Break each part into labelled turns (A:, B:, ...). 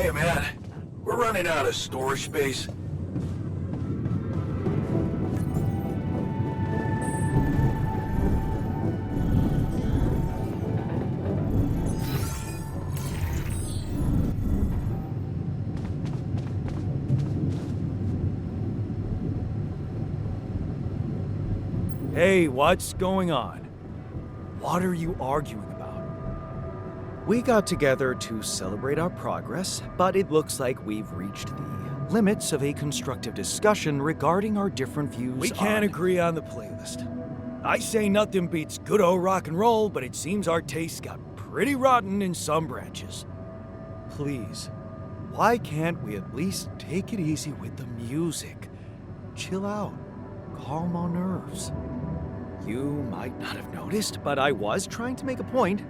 A: Hey man, we're running out of storage space.
B: Hey, what's going on? What are you arguing about? We got together to celebrate our progress, but it looks like we've reached the limits of a constructive discussion regarding our different views. We can't agree on the playlist. I say nothing beats good old rock and roll, but it seems our tastes got pretty rotten in some branches. Please, why can't we at least take it easy with the music? Chill out, calm our nerves. You might not have noticed, but I was trying to make a point.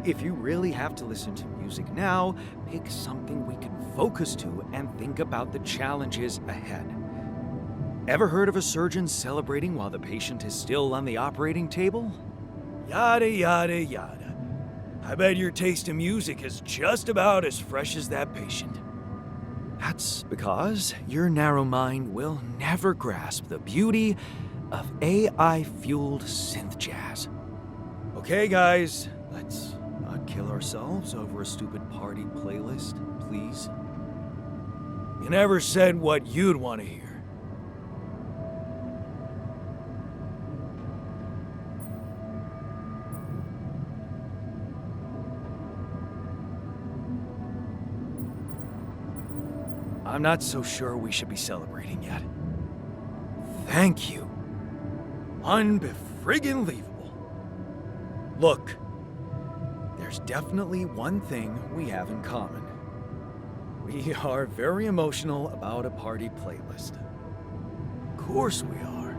B: If you really have to listen to music now, pick something we can focus to and think about the challenges ahead. Ever heard of a surgeon celebrating while the patient is still on the operating table? Yada, yada, yada. I bet your taste in music is just about as fresh as that patient. That's because your narrow mind will never grasp the beauty of AI-fueled synth jazz. Okay, guys, let's not kill ourselves over a stupid party playlist, please. You never said what you'd want to hear. I'm not so sure we should be celebrating yet. Thank you. Unbefriggin-leavable. Look, there's definitely one thing we have in common. We are very emotional about a party playlist. Of course we are.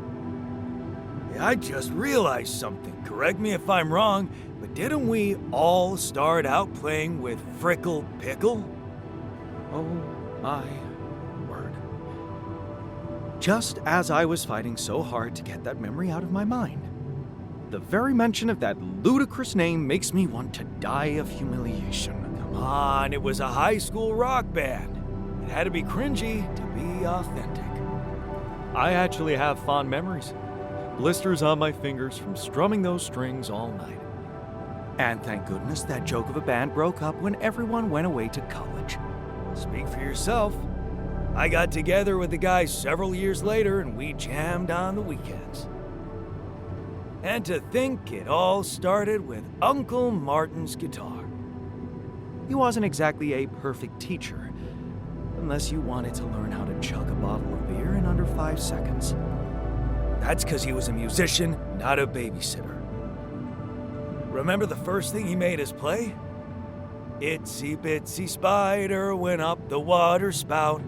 B: Yeah, I just realized something. Correct me if I'm wrong, but didn't we all start out playing with Frickle Pickle? Oh my word. Just as I was fighting so hard to get that memory out of my mind. The very mention of that ludicrous name makes me want to die of humiliation. Come on, it was a high school rock band. It had to be cringy to be authentic. I actually have fond memories. Blisters on my fingers from strumming those strings all night. And thank goodness that joke of a band broke up when everyone went away to college. Speak for yourself. I got together with the guys several years later and we jammed on the weekends. And to think it all started with Uncle Martin's guitar. He wasn't exactly a perfect teacher, unless you wanted to learn how to chug a bottle of beer in under 5 seconds. That's because he was a musician, not a babysitter. Remember the first thing he made us play? Itsy bitsy spider went up the water spout.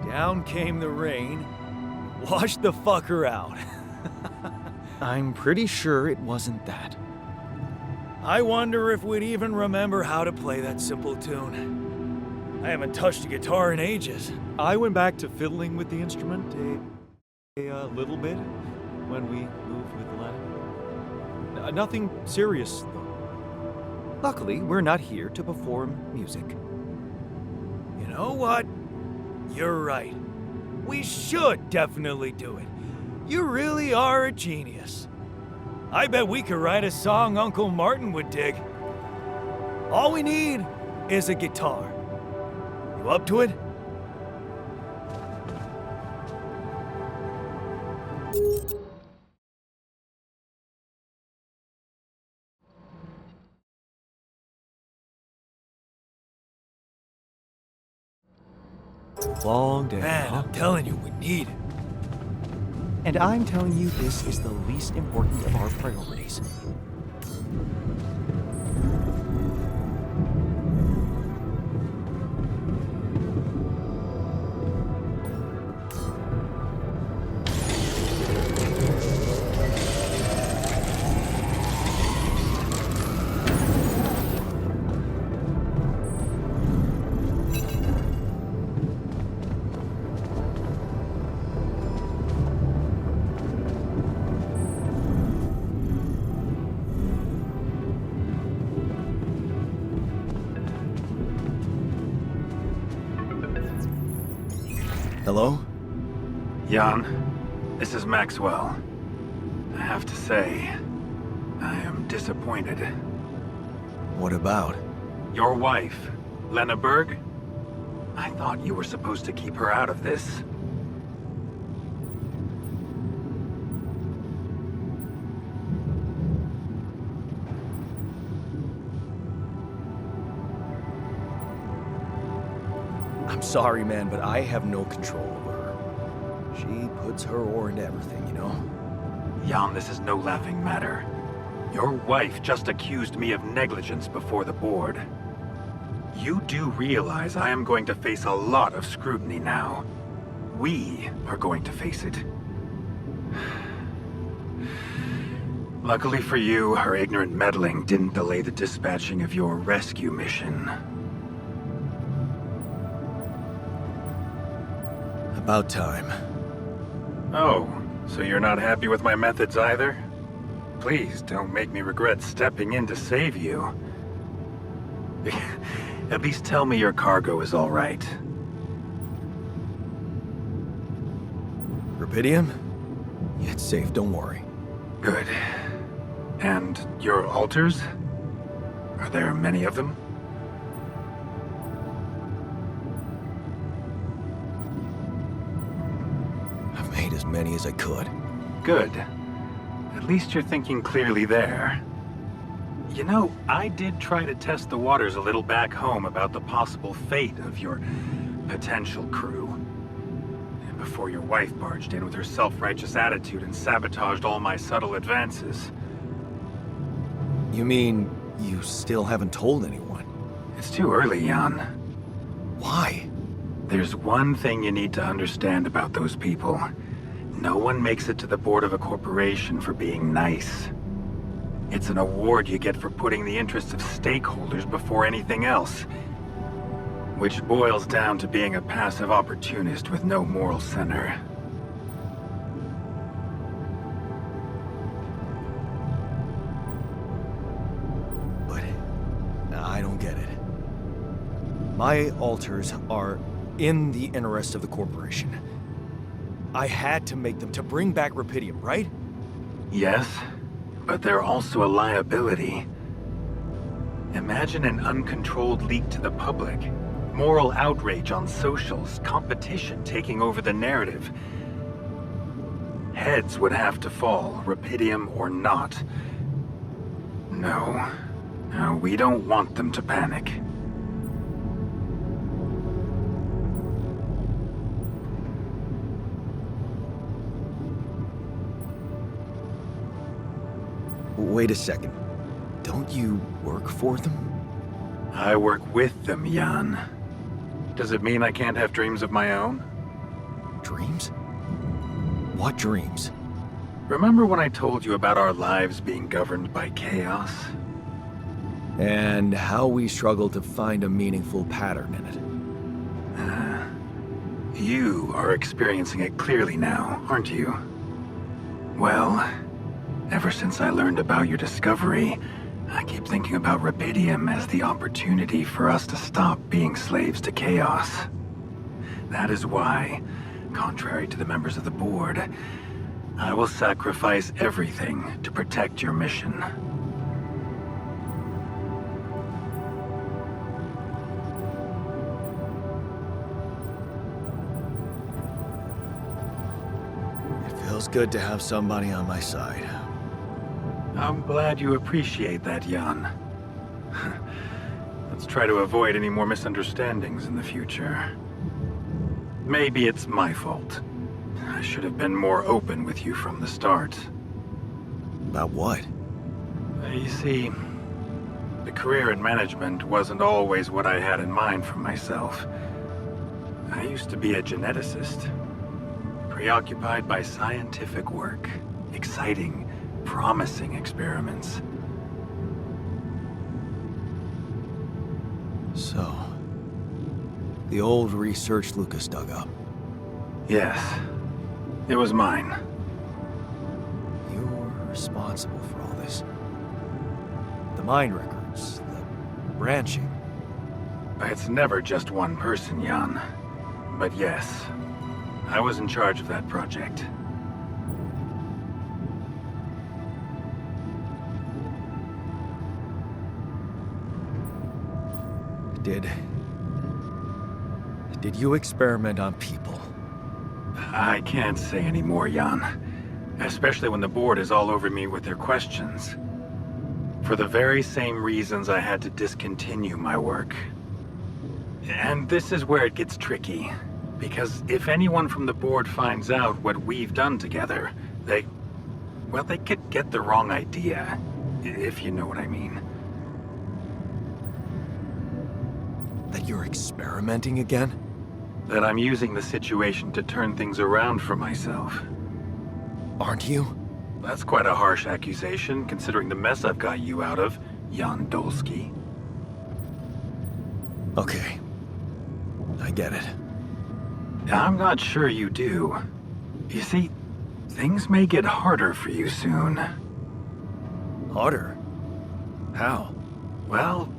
B: Down came the rain, washed the fucker out. I'm pretty sure it wasn't that. I wonder if we'd even remember how to play that simple tune. I haven't touched a guitar in ages. I went back to fiddling with the instrument a little bit when we moved with Len. Nothing serious, though. Luckily, we're not here to perform music. You know what? You're right. We should definitely do it. You really are a genius. I bet we could write a song Uncle Martin would dig. All we need is a guitar. You up to it? Long day. Man, I'm telling you, we need it. And I'm telling you this is the least important of our priorities. Hello?
C: Jan, this is Maxwell. I have to say, I am disappointed.
B: What about?
C: Your wife, Lena Berg? I thought you were supposed to keep her out of this.
B: I'm sorry, man, but I have no control over her. She puts her oar into everything, you know?
C: Jan, this is no laughing matter. Your wife just accused me of negligence before the board. You do realize I am going to face a lot of scrutiny now. We are going to face it. Luckily for you, her ignorant meddling didn't delay the dispatching of your rescue mission.
B: About time.
C: Oh, so you're not happy with my methods either? Please don't make me regret stepping in to save you. At least tell me your cargo is all right.
B: Rubidium? Yeah, it's safe, don't worry.
C: Good. And your altars? Are there many of them?
B: I've made as many as I could.
C: Good. At least you're thinking clearly there. You know, I did try to test the waters a little back home about the possible fate of your potential crew. And before your wife barged in with her self-righteous attitude and sabotaged all my subtle advances.
B: You mean you still haven't told anyone?
C: It's too early, Jan.
B: Why?
C: There's one thing you need to understand about those people. No one makes it to the board of a corporation for being nice. It's an award you get for putting the interests of stakeholders before anything else. Which boils down to being a passive opportunist with no moral center.
B: But I don't get it. My altars are in the interest of the corporation. I had to make them to bring back Rubidium, right?
C: Yes, but they're also a liability. Imagine an uncontrolled leak to the public. Moral outrage on socials, competition taking over the narrative. Heads would have to fall, Rubidium or not. No, we don't want them to panic.
B: Wait a second. Don't you work for them?
C: I work with them, Jan. Does it mean I can't have dreams of my own?
B: Dreams? What dreams?
C: Remember when I told you about our lives being governed by chaos?
B: And how we struggle to find a meaningful pattern in it.
C: You are experiencing it clearly now, aren't you? Well, ever since I learned about your discovery, I keep thinking about Rubidium as the opportunity for us to stop being slaves to chaos. That is why, contrary to the members of the board, I will sacrifice everything to protect your mission.
B: It feels good to have somebody on my side.
C: I'm glad you appreciate that, Jan. Let's try to avoid any more misunderstandings in the future. Maybe it's my fault. I should have been more open with you from the start.
B: About what?
C: You see, the career in management wasn't always what I had in mind for myself. I used to be a geneticist, preoccupied by scientific work, exciting, promising experiments.
B: So, the old research Lucas dug up.
C: Yes, it was mine.
B: You were responsible for all this. The mine records, the branching.
C: It's never just one person, Jan. But yes, I was in charge of that project.
B: Did you experiment on people?
C: I can't say any more, Jan. Especially when the board is all over me with their questions. For the very same reasons I had to discontinue my work. And this is where it gets tricky. Because if anyone from the board finds out what we've done together, they could get the wrong idea. If you know what I mean.
B: That you're experimenting again?
C: That I'm using the situation to turn things around for myself.
B: Aren't you?
C: That's quite a harsh accusation, considering the mess I've got you out of, Jan Dolsky.
B: Okay. I get it.
C: I'm not sure you do. You see, things may get harder for you soon.
B: Harder? How?
C: Well,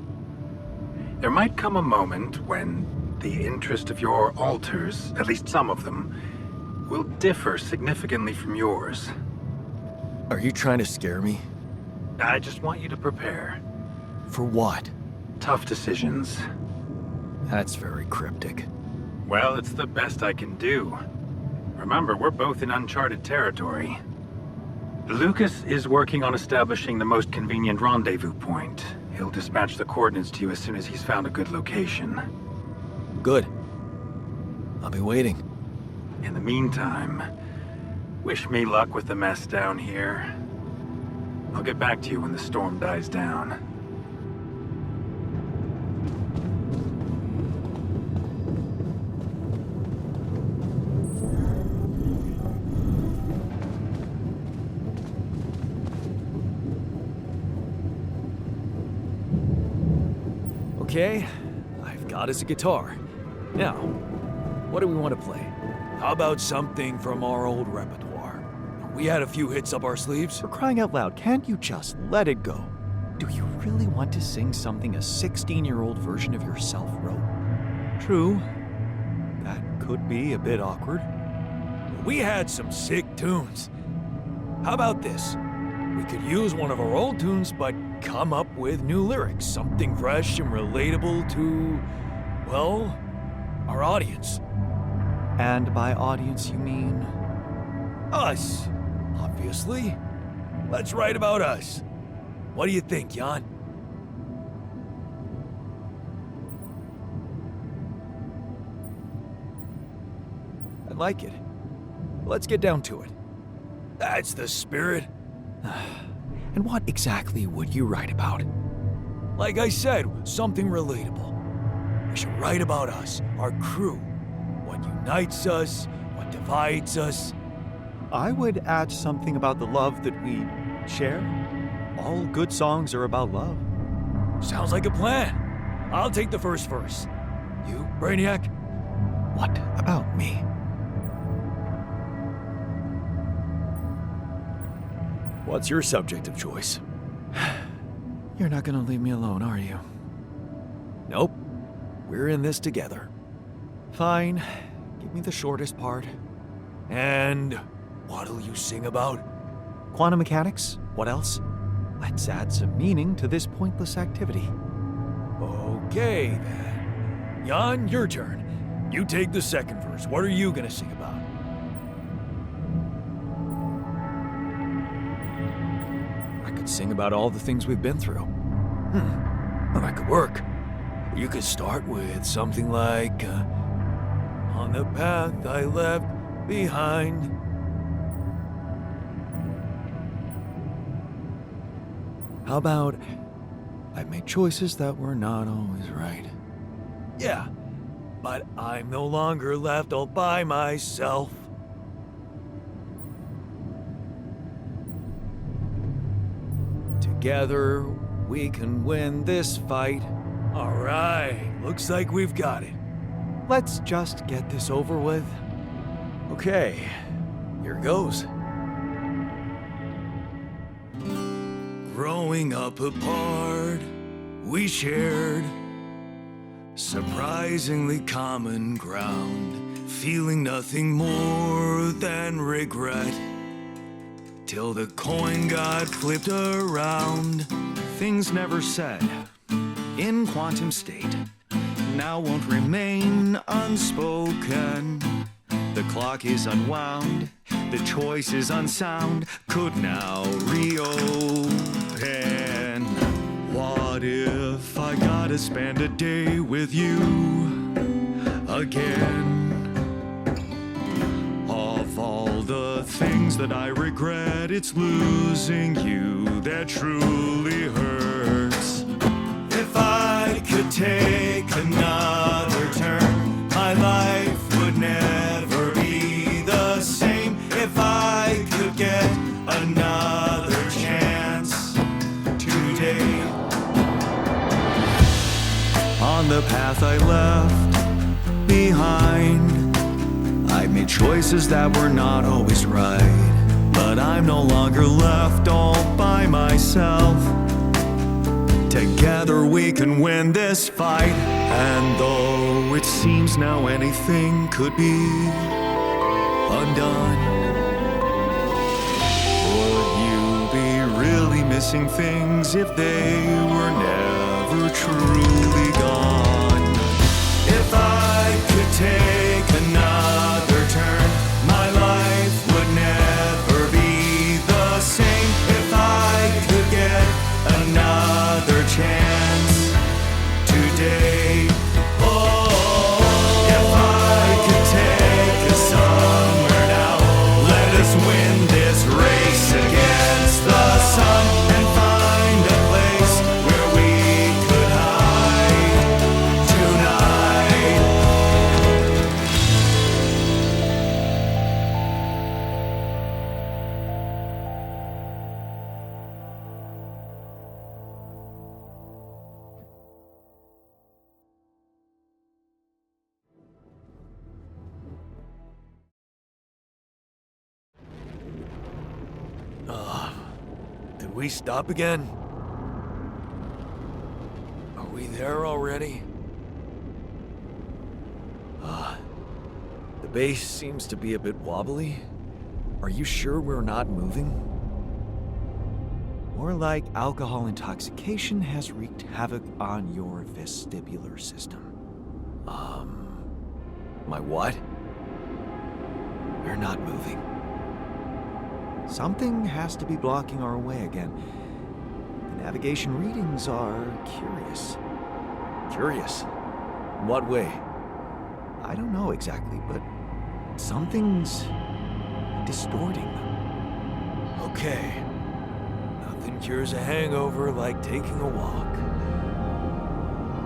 C: there might come a moment when the interest of your alters, at least some of them, will differ significantly from yours.
B: Are you trying to scare me?
C: I just want you to prepare.
B: For what?
C: Tough decisions.
B: That's very cryptic.
C: Well, it's the best I can do. Remember, we're both in uncharted territory. Lucas is working on establishing the most convenient rendezvous point. He'll dispatch the coordinates to you as soon as he's found a good location.
B: Good. I'll be waiting.
C: In the meantime, wish me luck with the mess down here. I'll get back to you when the storm dies down.
B: Okay, I've got us a guitar. Now, what do we want to play? How about something from our old repertoire? We had a few hits up our sleeves.
D: For crying out loud, can't you just let it go? Do you really want to sing something a 16-year-old version of yourself wrote? True. That could be a bit awkward.
B: We had some sick tunes. How about this? We could use one of our old tunes, but come up with new lyrics. Something fresh and relatable to, well, our audience.
D: And by audience, you mean?
B: Us, obviously. Let's write about us. What do you think, Jan? I like it. Let's get down to it. That's the spirit.
D: And what exactly would you write about?
B: Like I said, something relatable. We should write about us, our crew. What unites us, what divides us.
D: I would add something about the love that we share. All good songs are about love.
B: Sounds like a plan. I'll take the first verse. You, Brainiac?
D: What about me?
B: What's your subject of choice?
D: You're not gonna leave me alone, are you?
B: Nope. We're in this together.
D: Fine. Give me the shortest part.
B: And what'll you sing about?
D: Quantum mechanics? What else? Let's add some meaning to this pointless activity.
B: Okay, then. Jan, your turn. You take the second verse. What are you gonna sing about? I could sing about all the things we've been through. Well, that could work. You could start with something like, on the path I left behind.
D: How about, I've made choices that were not always right.
B: Yeah, but I'm no longer left all by myself. Together, we can win this fight. All right, looks like we've got it.
D: Let's just get this over with.
B: Okay, here goes. Growing up apart, we shared surprisingly common ground. feeling nothing more than regret. Till the coin got flipped around. Things never said in quantum state now won't remain unspoken. The clock is unwound, the choice is unsound, could now reopen. What if I gotta spend a day with you again? Of all the things that I regret, it's losing you that truly hurts. If I could take another turn, my life would never be the same. If I could get another chance today. On the path I left behind, I made choices that were not always right. But I'm no longer left all by myself. Together we can win this fight. And though it seems now anything could be undone, would you be really missing things if they were never truly gone? If I could take another turn, my life would never be the same. If I could get another chance today. Oh, if I could take us somewhere now, let us win this race against the sun and find a place where we could hide tonight. Did we stop again? Are we there already? The base seems to be a bit wobbly. Are you sure we're not moving? More like alcohol intoxication has wreaked havoc on your vestibular system. My what? We're not moving. Something has to be blocking our way again. The navigation readings are curious. Curious? In what way? I don't know exactly, but something's distorting them. Okay. Nothing cures a hangover like taking a walk.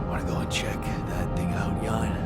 B: Wanna go and check that thing out, Jan?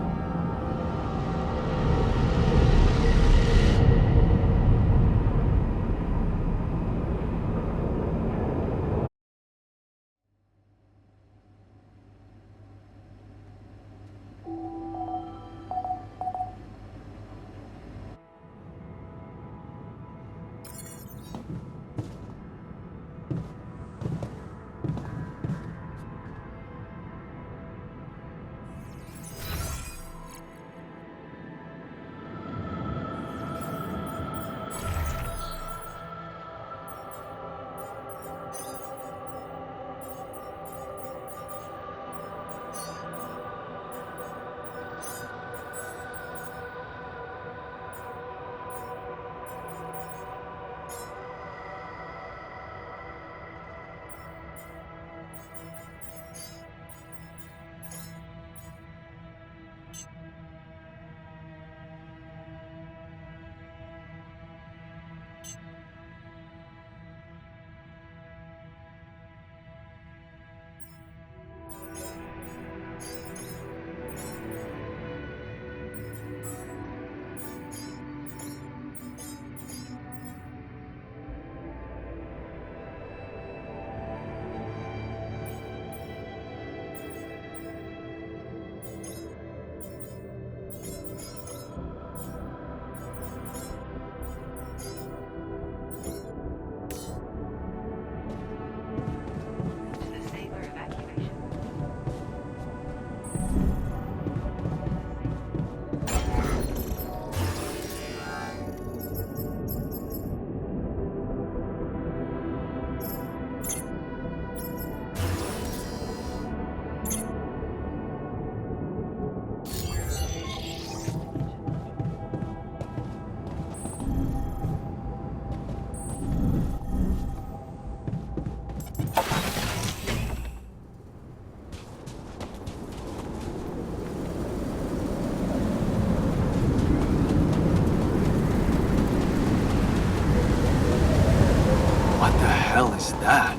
B: hell is that?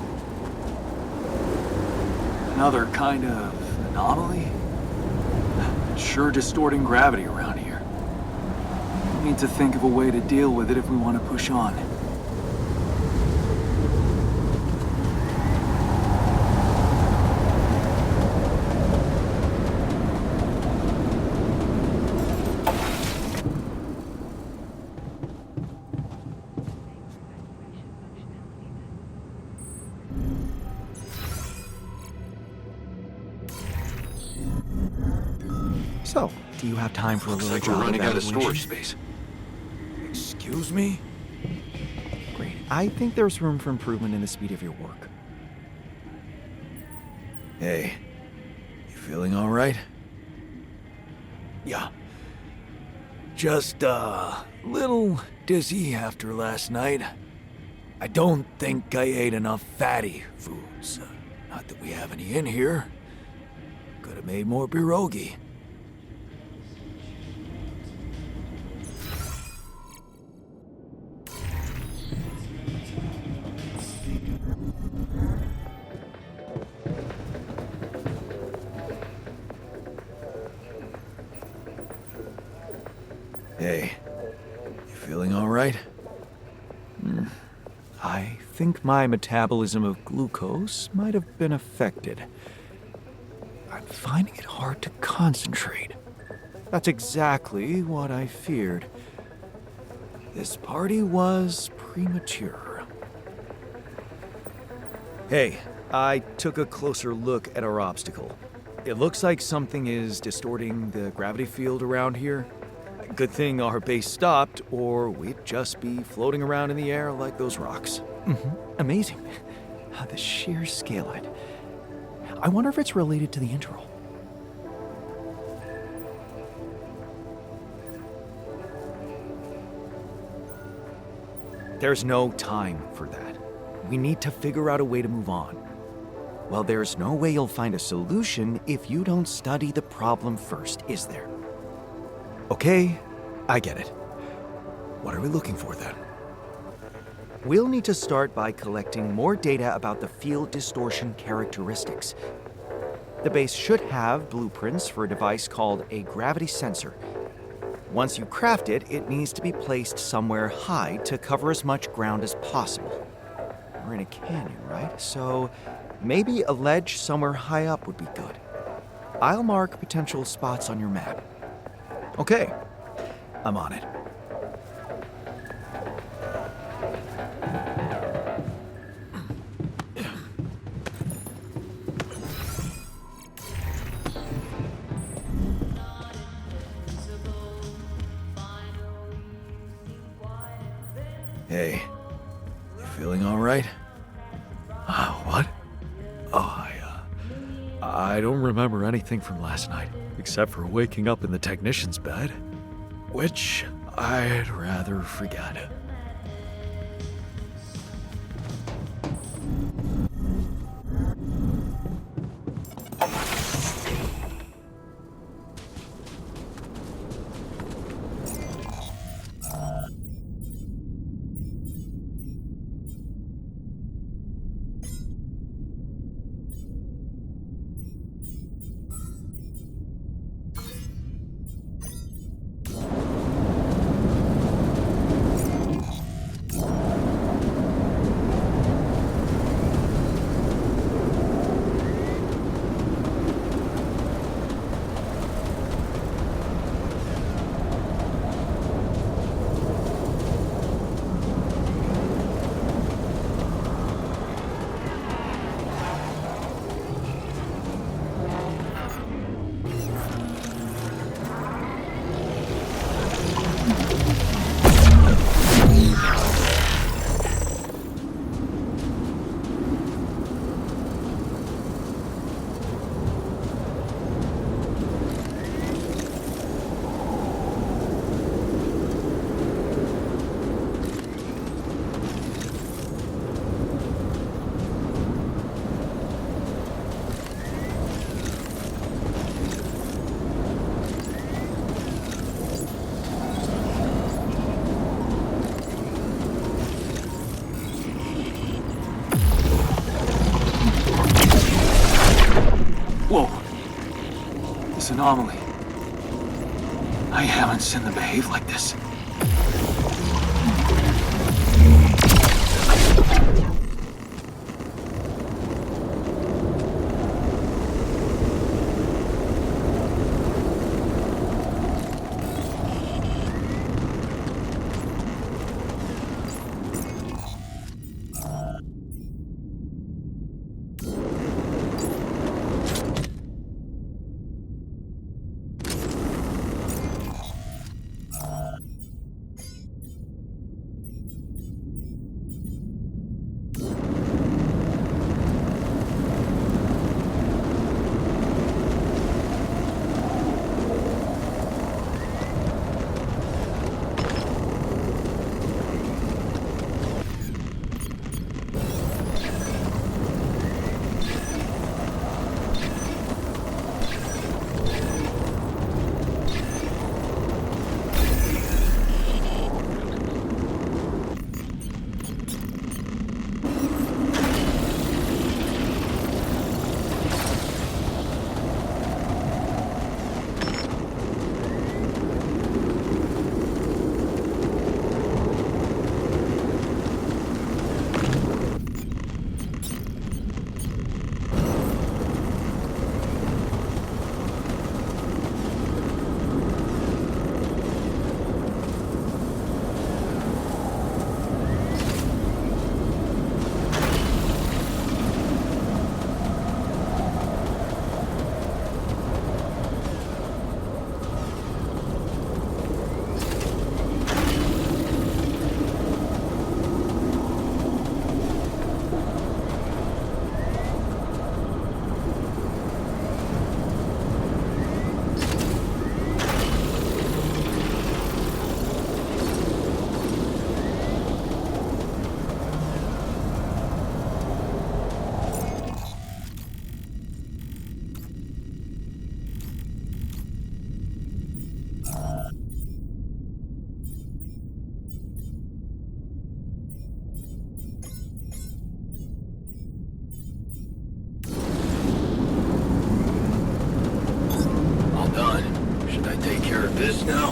B: Another kind of anomaly? Sure distorting gravity around here. We need to think of a way to deal with it if we want to push on.
D: So, do you have time for a
A: Looks
D: little
A: like we're
D: job
A: running out of
D: evaluation?
A: storage space.
B: Excuse me?
D: Great. I think there's room for improvement in the speed of your work.
B: Hey, you feeling all right? Yeah. Just a little dizzy after last night. I don't think I ate enough fatty foods. Not that we have any in here. Could have made more pierogi. Hey, you feeling all right?
D: I think my metabolism of glucose might have been affected. I'm finding it hard to concentrate. That's exactly what I feared. This party was premature.
B: Hey, I took a closer look at our obstacle. It looks like something is distorting the gravity field around here. Good thing our base stopped, or we'd just be floating around in the air like those rocks.
D: Amazing. The sheer scale of it. I wonder if it's related to the interval.
B: There's no time for that. We need to figure out a way to move on.
D: Well, there's no way you'll find a solution if you don't study the problem first, is there?
B: Okay, I get it. What are we looking for then?
D: We'll need to start by collecting more data about the field distortion characteristics. The base should have blueprints for a device called a gravity sensor. Once you craft it, it needs to be placed somewhere high to cover as much ground as possible. We're in a canyon, right? So maybe a ledge somewhere high up would be good. I'll mark potential spots on your map.
B: Okay, I'm on it. Hey, you feeling all right? What? Oh, I don't remember anything from last night, except for waking up in the technician's bed, which I'd rather forget.
C: Whoa. This anomaly. I haven't seen them behave like this.
A: This now?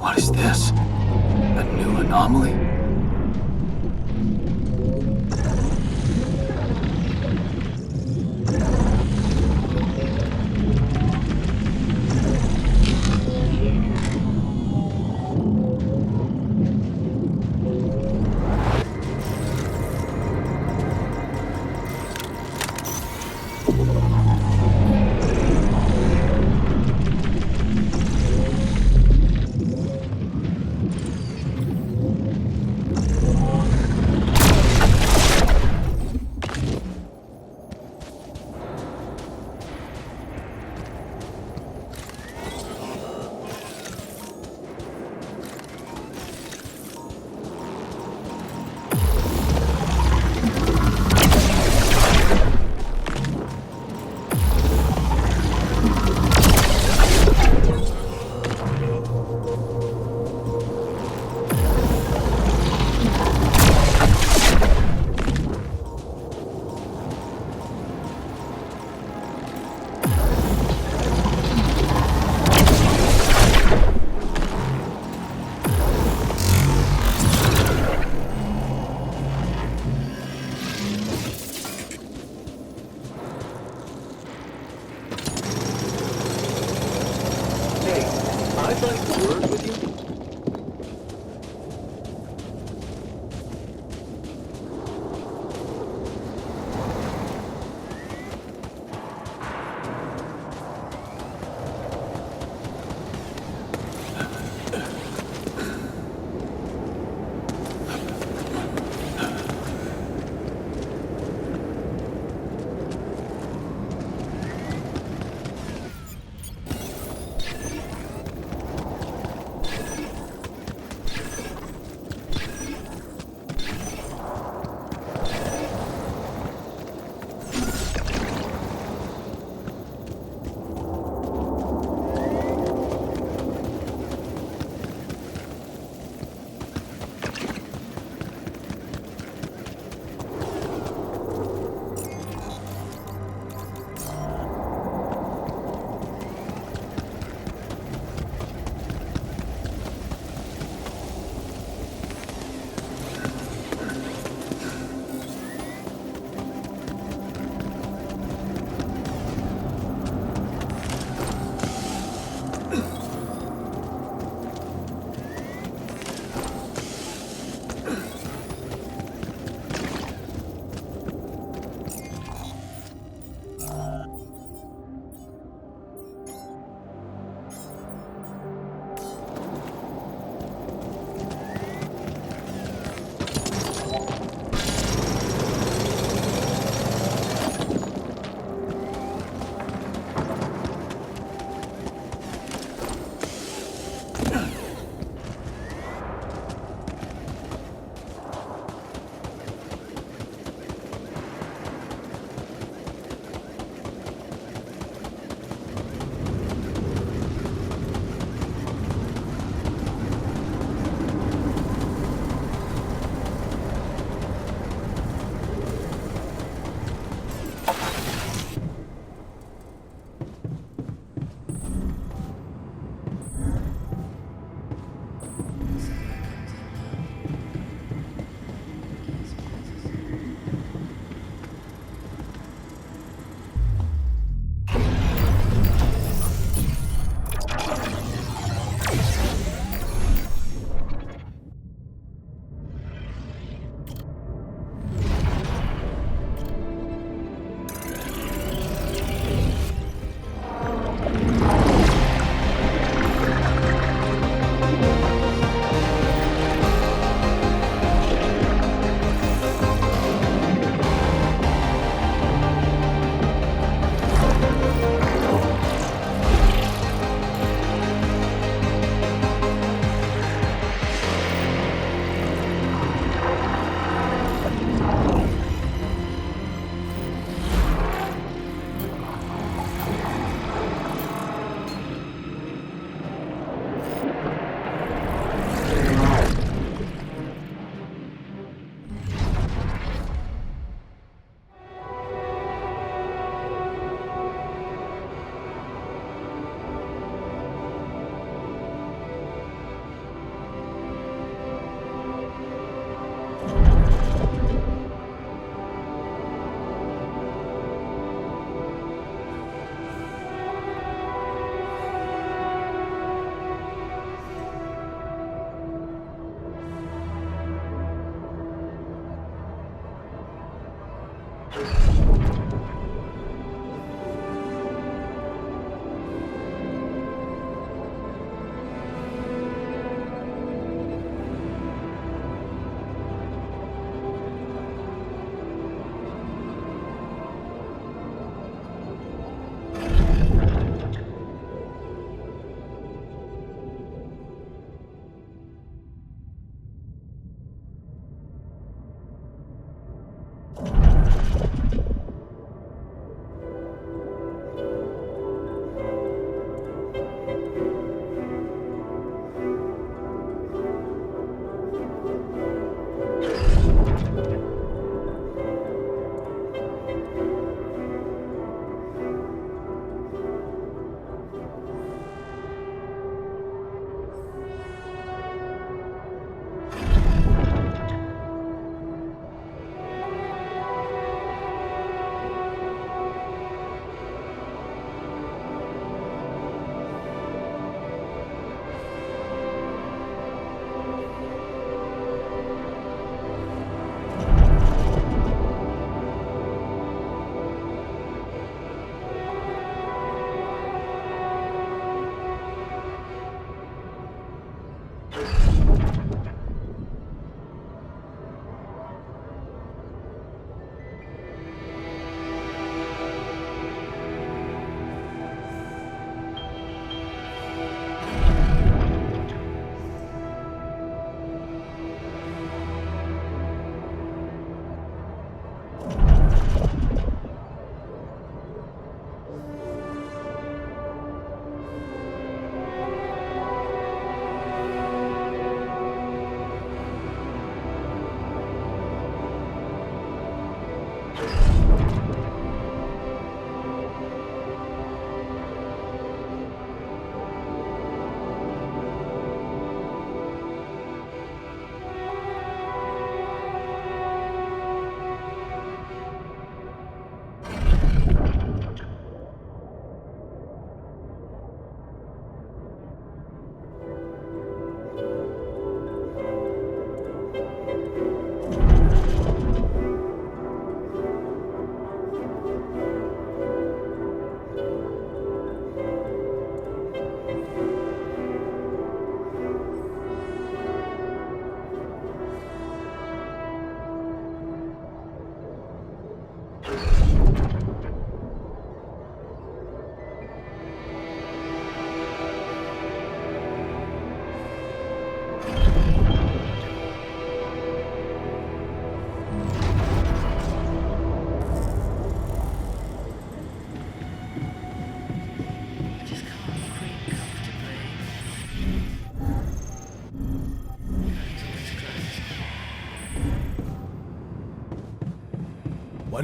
C: What is this? A new anomaly?
A: I'd like to work with you.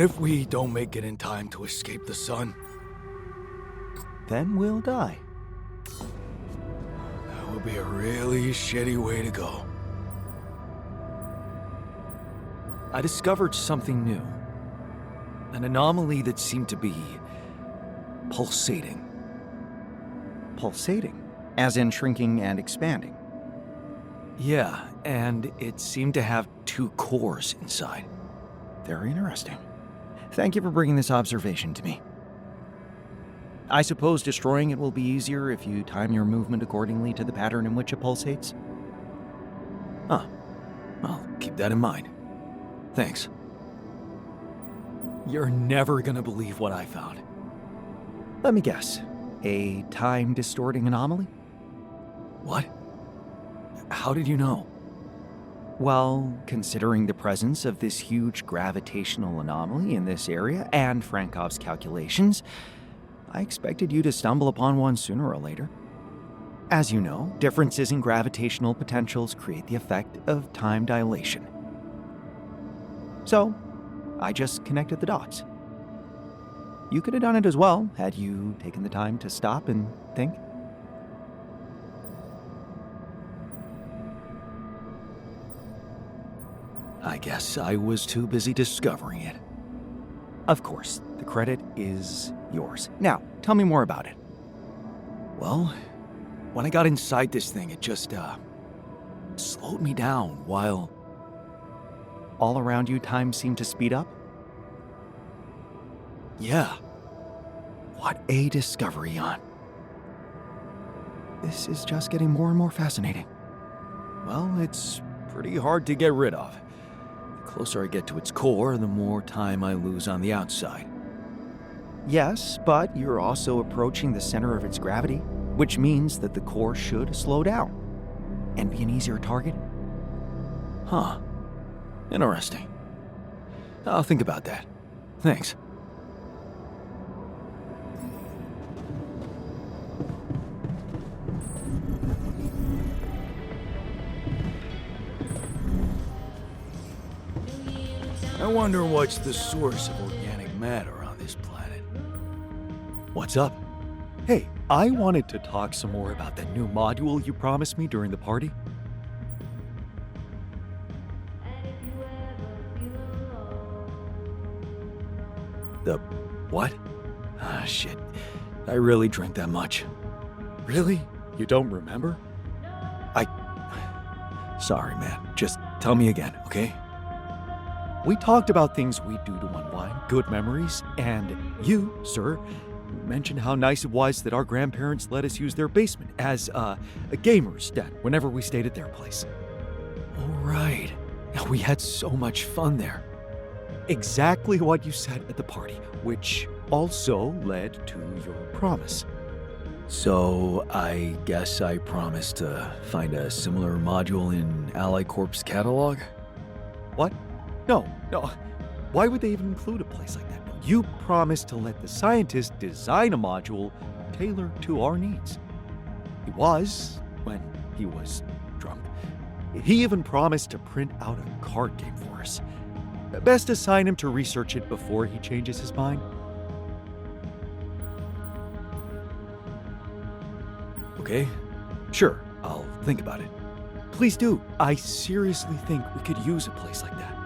B: What if we don't make it in time to escape the sun?
D: Then we'll die.
B: That would be a really shitty way to go. I discovered something new. An anomaly that seemed to be pulsating.
D: Pulsating, as in shrinking and expanding.
B: Yeah, and it seemed to have two cores inside.
D: Very interesting. Thank you for bringing this observation to me. I suppose destroying it will be easier if you time your movement accordingly to the pattern in which it pulsates?
B: Huh. I'll keep that in mind. Thanks. You're never gonna believe what I found.
D: Let me guess. A time-distorting anomaly?
B: What? How did you know?
D: Well, considering the presence of this huge gravitational anomaly in this area and Frankov's calculations, I expected you to stumble upon one sooner or later. As you know, differences in gravitational potentials create the effect of time dilation. So, I just connected the dots. You could have done it as well, had you taken the time to stop and think.
B: I guess I was too busy discovering it.
D: Of course, the credit is yours. Now, tell me more about it.
B: Well, when I got inside this thing, it just, slowed me down while...
D: All around you, time seemed to speed up?
B: Yeah.
D: What a discovery, Jan. This is just getting more and more fascinating.
B: Well, it's pretty hard to get rid of. The closer I get to its core, the more time I lose on the outside.
D: Yes, but you're also approaching the center of its gravity, which means that the core should slow down and be an easier target.
B: Huh. Interesting. I'll think about that. Thanks. I wonder what's the source of organic matter on this planet. What's up?
E: Hey, I wanted to talk some more about that new module you promised me during the party.
B: The what? Ah, shit. I really drink that much.
E: Really? You don't remember?
B: Sorry, man. Just tell me again, okay?
E: We talked about things we do to unwind, good memories, and you, sir, mentioned how nice it was that our grandparents let us use their basement as a gamer's den whenever we stayed at their place.
B: All right. We had so much fun there.
E: Exactly what you said at the party, which also led to your promise.
B: So, I guess I promised to find a similar module in Ally Corp's catalog?
E: What? No. Why would they even include a place like that? You promised to let the scientist design a module tailored to our needs. He was, when he was drunk. He even promised to print out a card game for us. Best assign him to research it before he changes his mind.
B: Okay, sure, I'll think about it.
E: Please do. I seriously think we could use a place like that.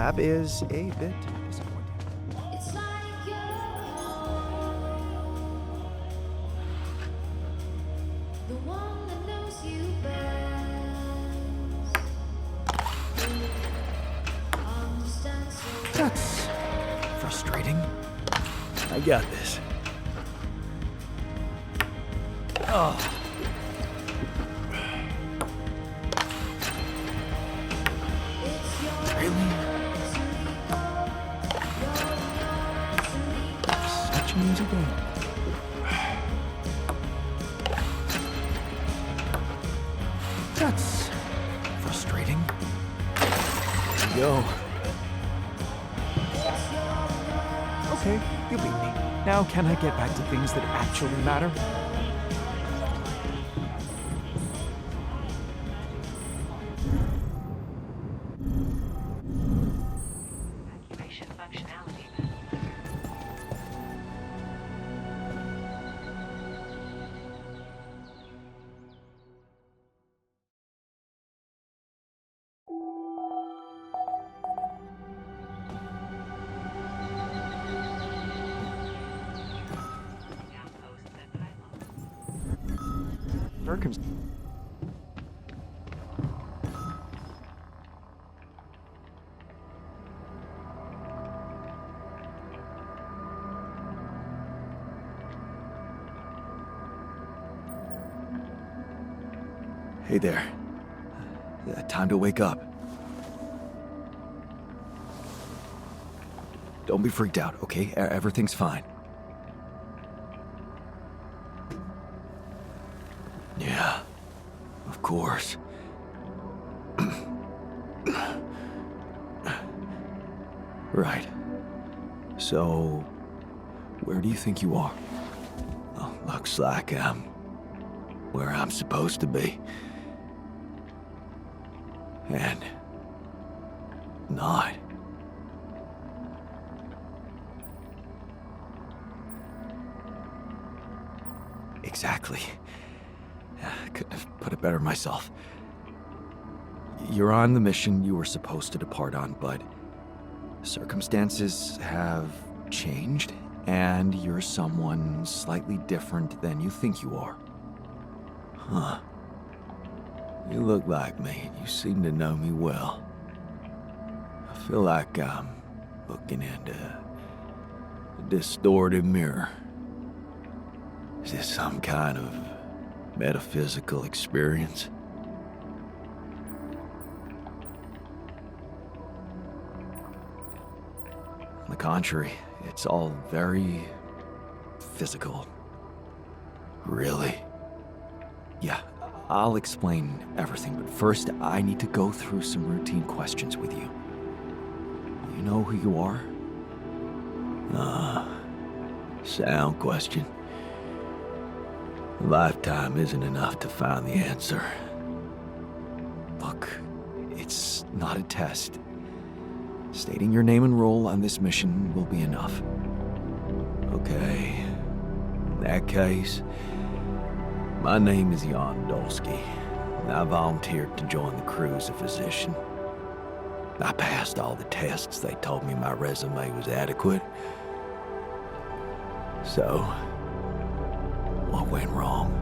D: lab is a bit disappointing.
F: It's like you're the one that knows you best. Understand so
D: That's frustrating.
B: I got this. Oh.
F: it's your
D: Really? Such an easy game. That's frustrating.
B: There you go.
D: Okay, you beat me. Now can I get back to things that actually matter?
G: Activation functionality. Outpost at Pylon.
D: Circums.
B: Hey there. Time to wake up. Don't be freaked out, okay? Everything's fine. Yeah, of course. Right. So, where do you think you are? Well, looks like I'm where I'm supposed to be. And not. Exactly. I couldn't have put it better myself. You're on the mission you were supposed to depart on, but circumstances have changed, and you're someone slightly different than you think you are. Huh. You look like me. You seem to know me well. I feel like I'm looking into a distorted mirror. Is this some kind of metaphysical experience? On the contrary, it's all very physical. Really? Yeah, I'll explain everything, but first I need to go through some routine questions with you. You know who you are? Sound question. A lifetime isn't enough to find the answer. Look, it's not a test. Stating your name and role on this mission will be enough. Okay. In that case, my name is Jan Dolsky, and I volunteered to join the crew as a physician. I passed all the tests. They told me my resume was adequate. So, what went wrong?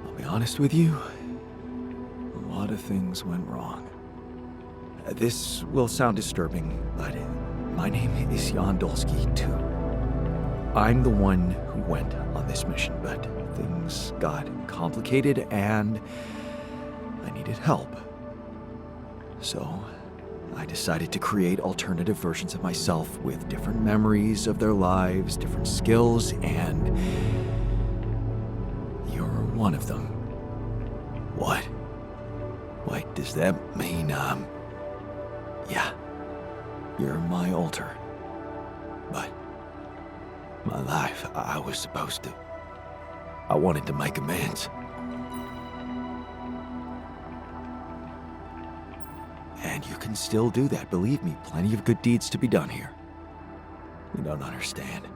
B: I'll be honest with you, a lot of things went wrong. This will sound disturbing, but my name is Jan Dolsky, too. I'm the one who went on this mission, but things got complicated and I needed help. So I decided to create alternative versions of myself with different memories of their lives, different skills, and you're one of them. What? Wait, does that mean, yeah, you're my alter. But my life, I was supposed to. I wanted to make amends. And you can still do that, believe me. Plenty of good deeds to be done here. You don't understand.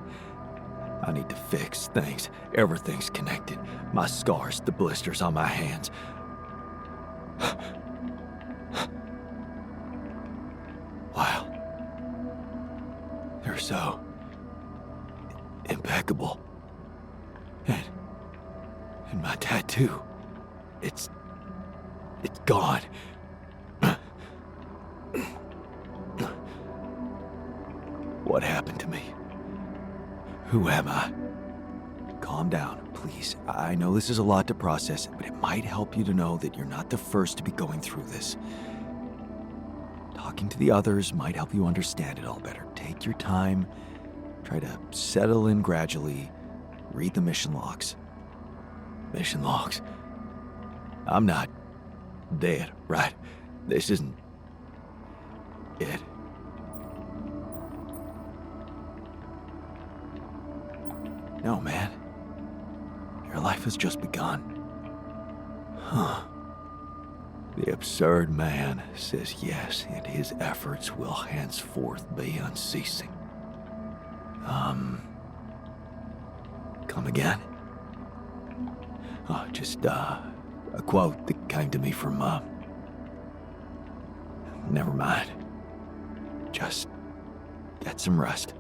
E: I need to fix things. Everything's connected. My scars, the blisters on my hands. Wow. They're so impeccable. And my tattoo, it's gone. What happened to me? Who am I?
D: Calm down, please. I know this is a lot to process, but it might help you to know that you're not the first to be going through this. Talking to the others might help you understand it all better. Take your time. Try to settle in gradually. Read the mission logs.
E: Mission logs. I'm not dead, right? This isn't it.
D: No, man. Your life has just begun.
E: Huh. The absurd man says yes, and his efforts will henceforth be unceasing. Come again? Oh, just, a quote that came to me from, never mind.
D: Just get some rest.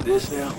A: this now?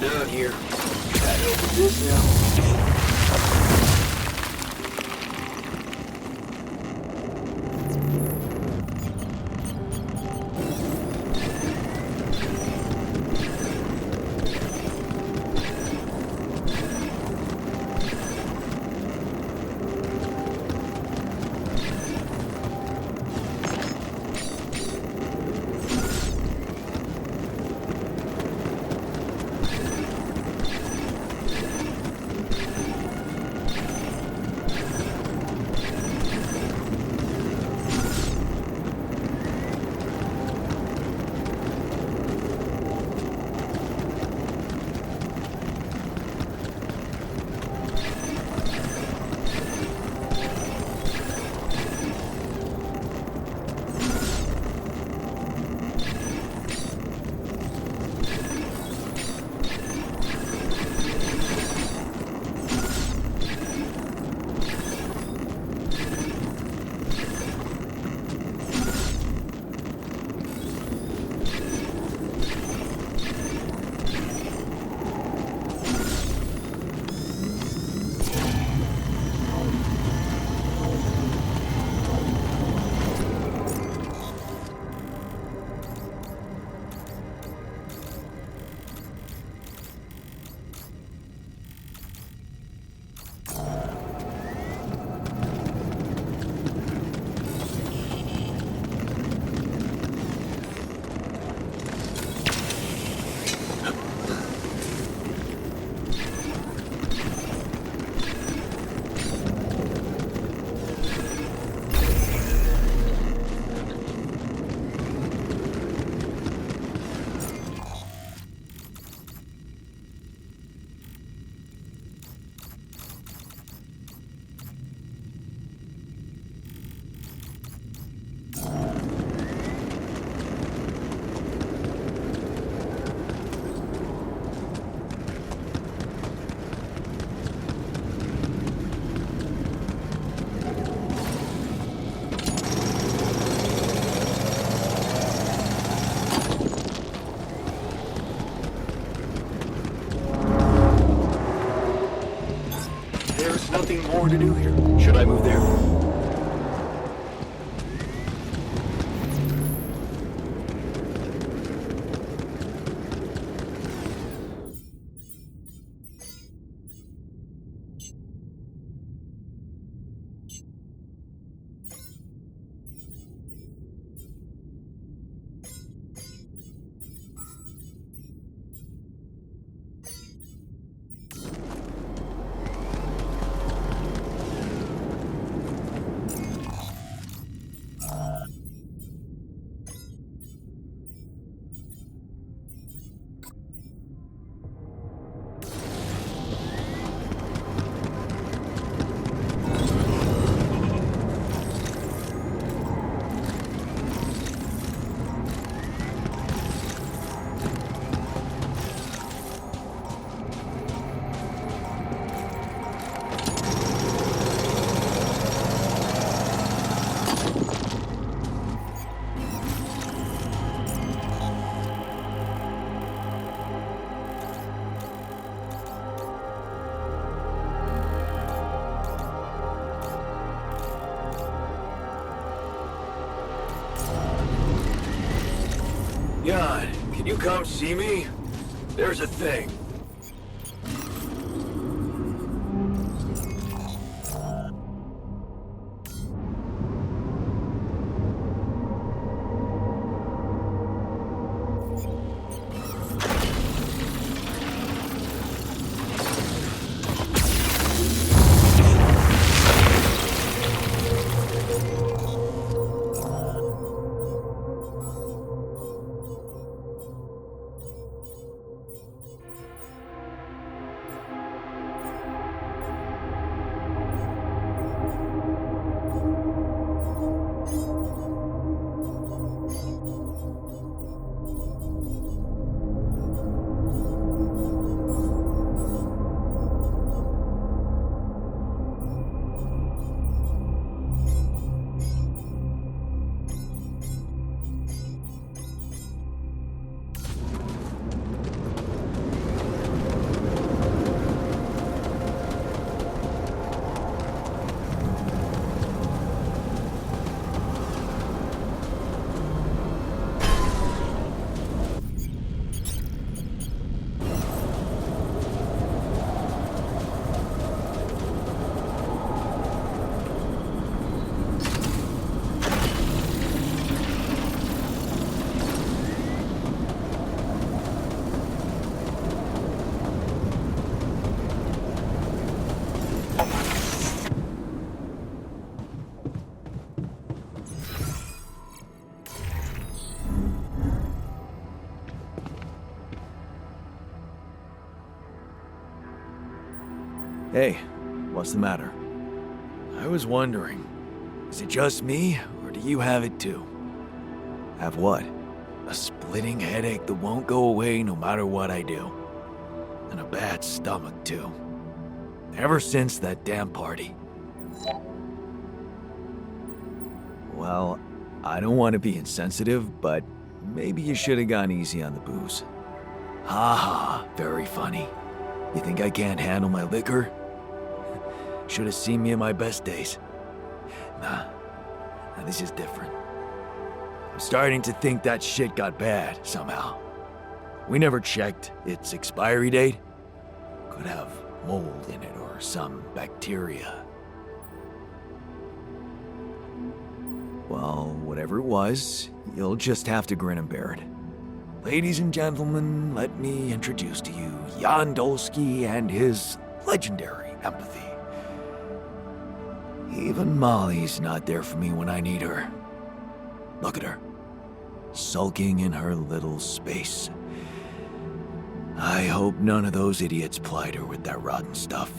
A: Done here. Gotta open this now. There's nothing more to do here. Should I move there? Jan, can you come see me? There's a thing.
B: Hey, what's the matter? I was wondering, is it just me, or do you have it too? Have what? A splitting headache that won't go away no matter what I do. And a bad stomach too. Ever since that damn party. Well, I don't want to be insensitive, but maybe you should have gone easy on the booze. Ha ha, very funny. You think I can't handle my liquor? Should have seen me in my best days. Nah, this is different. I'm starting to think that shit got bad, somehow. We never checked its expiry date. Could have mold in it or some bacteria. Well, whatever it was, you'll just have to grin and bear it. Ladies and gentlemen, let me introduce to you Jan Dolsky and his legendary empathy. Even Molly's not there for me when I need her. Look at her, sulking in her little space. I hope none of those idiots plied her with that rotten stuff.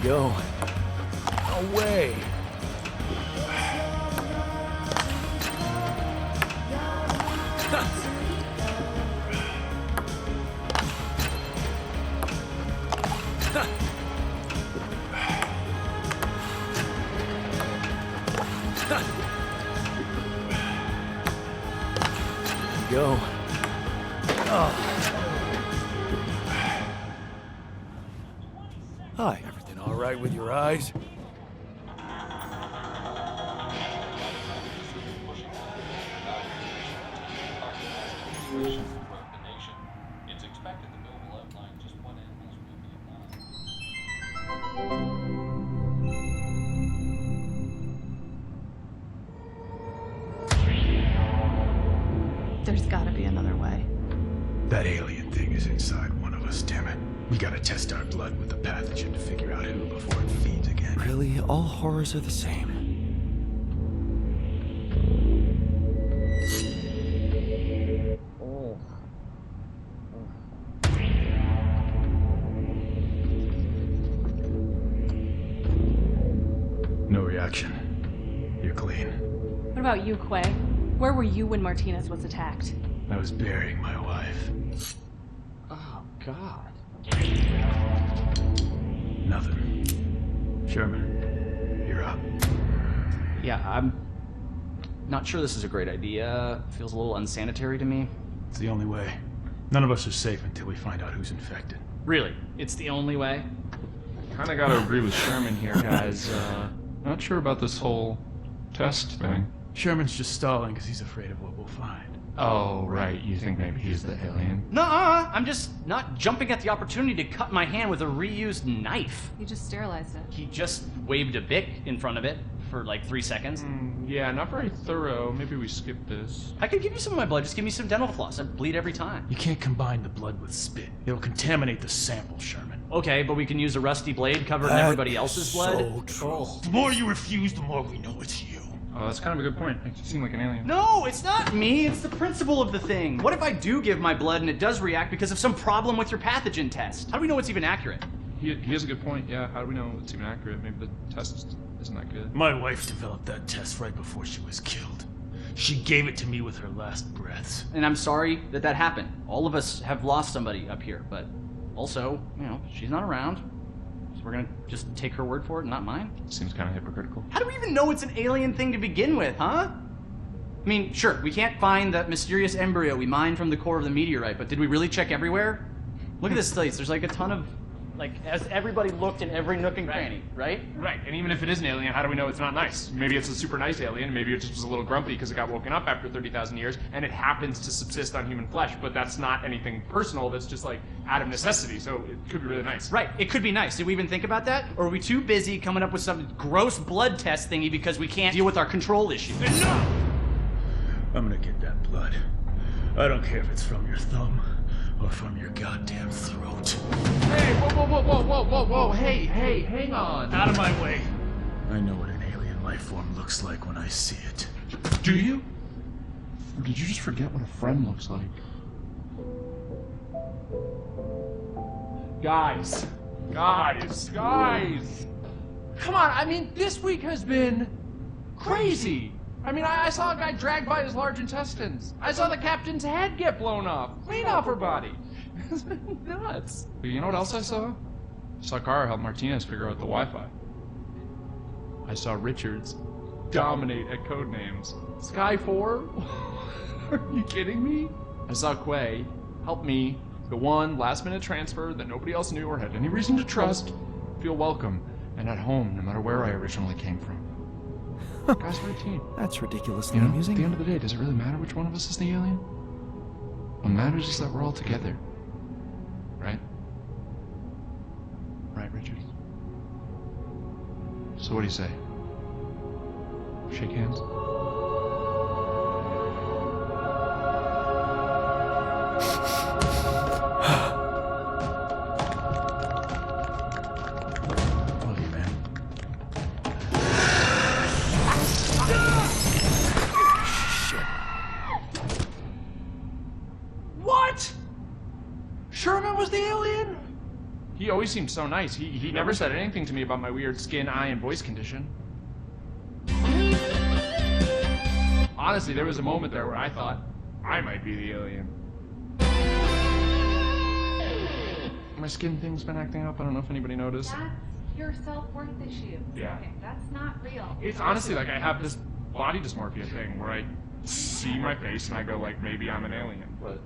B: Go. No way. Go. Hi. Everything all right with your eyes?
H: It's expected the bill will outline just what animals will be applied.
I: There's gotta be another way.
C: That alien thing is inside one of us, damn it. We gotta test our blood with the pathogen to figure out who before it feeds again.
B: Really, all horrors are the same.
C: No reaction. You're clean.
I: What about you, Quay? Where were you when Martinez was attacked?
C: I was burying my wife.
J: Oh, God.
C: Nothing. Sherman, you're up.
J: Yeah, I'm not sure this is a great idea. Feels a little unsanitary to me.
C: It's the only way. None of us are safe until we find out who's infected.
J: Really? It's the only way?
H: Kinda gotta agree with Sherman here, guys. Not sure about this whole test thing.
C: Sherman's just stalling because he's afraid of what we'll find.
H: Oh, right. You think maybe he's the alien?
J: Nuh-uh! I'm just not jumping at the opportunity to cut my hand with a reused knife.
I: You just sterilized it.
J: He just waved a bic in front of it for like 3 seconds.
H: Yeah, not very thorough. Maybe we skip this.
J: I could give you some of my blood. Just give me some dental floss. I bleed every time.
C: You can't combine the blood with spit. It'll contaminate the sample, Sherman.
J: Okay, but we can use a rusty blade covered in everybody else's blood.
B: So true.
C: The more you refuse, the more we know it's you.
H: Oh, that's kind of a good point. Makes you seem like an alien.
J: No, it's not me. It's the principle of the thing. What if I do give my blood and it does react because of some problem with your pathogen test? How do we know it's even accurate?
H: He has a good point. Yeah, how do we know it's even accurate? Maybe the test isn't that good.
C: My wife developed that test right before she was killed. She gave it to me with her last breaths.
J: And I'm sorry that that happened. All of us have lost somebody up here, but also, you know, she's not around. So we're gonna just take her word for it and not mine?
H: Seems kind of hypocritical.
J: How do we even know it's an alien thing to begin with, huh? I mean, sure, we can't find that mysterious embryo we mined from the core of the meteorite, but did we really check everywhere? Look at this place. There's like a ton of, like, has everybody looked in every nook and cranny, right?
H: Right, and even if it is an alien, how do we know it's not nice? Maybe it's a super nice alien, maybe it just was a little grumpy because it got woken up after 30,000 years, and it happens to subsist on human flesh, but that's not anything personal, that's just like out of necessity, so it could be really nice.
J: Right, it could be nice. Did we even think about that? Or are we too busy coming up with some gross blood test thingy because we can't deal with our control issue?
H: Enough!
C: I'm gonna get that blood. I don't care if it's from your thumb or from your goddamn throat.
H: Hey, whoa, hey, hang on.
C: Out of my way! I know what an alien life form looks like when I see it.
H: Do you? Or did you just forget what a friend looks like? Guys! Come on, I mean, this week has been crazy. I mean, I saw a guy dragged by his large intestines. I saw the captain's head get blown off, clean off her body. It's been nuts. But you know what else I saw? I saw Kara help Martinez figure out the Wi-Fi. I saw Richards dominate at Codenames. Sky 4? Are you kidding me? I saw Quay help me, the one last-minute transfer that nobody else knew or had any reason to trust, feel welcome and at home no matter where I originally came from. Guys, we're a team.
B: That's ridiculously
H: You know,
B: amusing.
H: at the end of the day, does it really matter which one of us is the alien? What matters is that we're all together. Right? Right, Richards? So what do you say? Shake hands?
C: Love you, man.
H: What? Sherman was the alien? He always always seemed so nice. He never said anything to me about my weird skin, eye, and voice condition. Honestly, there was a moment there where I thought I might be the alien. My skin thing's been acting up. I don't know if anybody noticed.
K: That's your self-worth issue.
H: Yeah.
K: Okay, that's not real.
H: It's honestly like I have this body dysmorphia thing where I see my face and I go like, maybe I'm an alien, but...